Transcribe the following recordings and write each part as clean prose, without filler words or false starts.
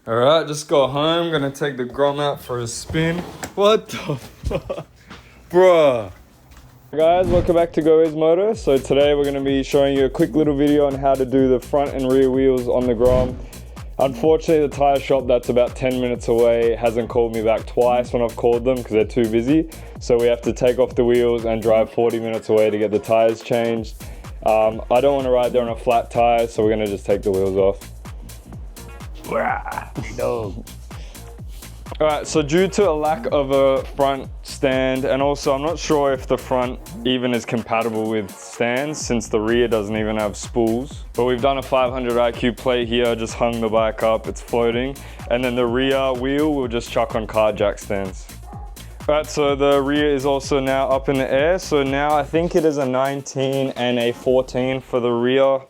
Alright, just got home. Gonna take the Grom out for a spin. What the fuck? Bruh. Hey guys, welcome back to Go Easy Motor. So today we're gonna be showing you a quick little video on how to do the front and rear wheels on the Grom. Unfortunately, the tyre shop that's about 10 minutes away hasn't called me back twice when I've called them because they're too busy. So we have to take off the wheels and drive 40 minutes away to get the tyres changed. I don't want to ride there on a flat tyre, so we're gonna just take the wheels off. Alright, so due to a lack of a front stand, and also I'm not sure if the front even is compatible with stands since the rear doesn't even have spools. But we've done a 500 IQ plate here, just hung the bike up, it's floating. And then the rear wheel we'll just chuck on car jack stands. Alright, so the rear is also now up in the air. So now I think it is a 19 and a 14 for the rear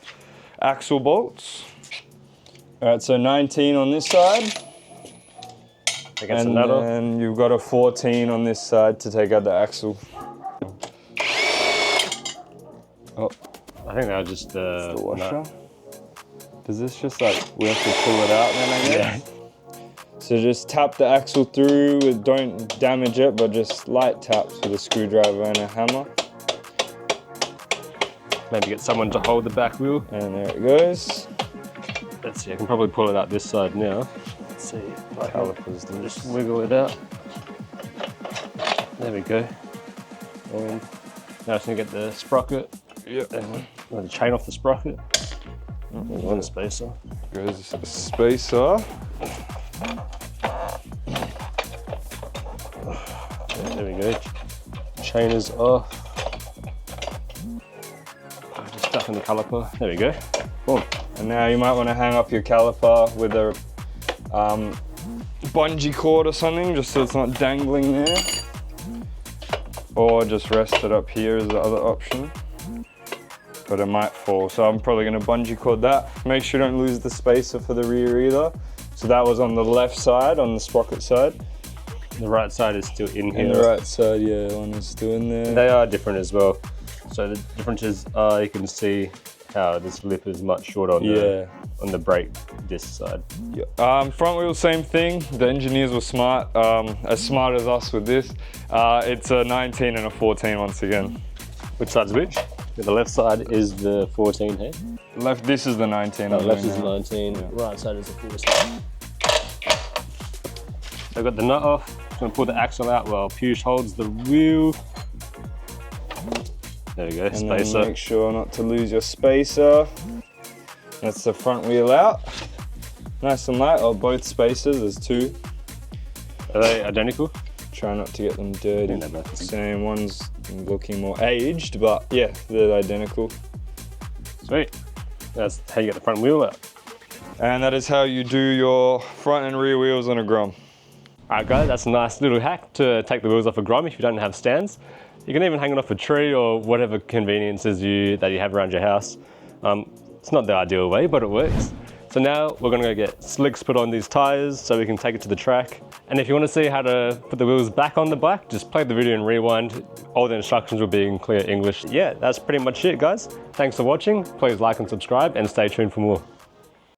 axle bolts. Alright, so 19 on this side. And then you've got a 14 on this side to take out the axle. Oh, I think that was just the washer. Does this just like, we have to pull it out then, I guess? Yeah. So just tap the axle through, don't damage it, but just light taps with a screwdriver and a hammer. Maybe get someone to hold the back wheel. And there it goes. Let's see, I can probably pull it out this side now. Let's see, calipers, just wiggle it out. There we go. And now I just need to get the sprocket. Yep. The chain off the sprocket. On the spacer. Goes the spacer. There we go. Chain is off. Just stuff in the caliper. There we go. Boom. And now you might want to hang up your caliper with a bungee cord or something, just so it's not dangling there. Or just rest it up here is the other option. But it might fall, so I'm probably going to bungee cord that. Make sure you don't lose the spacer for the rear either. So that was on the left side, on the sprocket side. The right side is still in here. And the right side, yeah, one is still in there. They are different as well. So the differences are, you can see how this lip is much shorter on the brake disc side. Yeah. Front wheel, same thing. The engineers were smart, as smart as us with this. It's a 19 and a 14 once again. Which side's which? The left side is the 14 here. Left, this is the 19. No, left is the 19, yeah. Right side is the 14. I've got the nut off. I'm gonna pull the axle out while Push holds the wheel. There we go, and spacer. Then make sure not to lose your spacer. That's the front wheel out. Nice and light, both spacers, there's two. Are they identical? Try not to get them dirty. Same, one's looking more aged, but yeah, they're identical. Sweet. That's how you get the front wheel out. And that is how you do your front and rear wheels on a Grom. Alright guys, that's a nice little hack to take the wheels off a Grom if you don't have stands. You can even hang it off a tree or whatever conveniences that you have around your house. It's not the ideal way, but it works. So now we're gonna go get slicks put on these tires so we can take it to the track. And if you wanna see how to put the wheels back on the bike, just play the video and rewind. All the instructions will be in clear English. Yeah, that's pretty much it guys. Thanks for watching. Please like and subscribe and stay tuned for more.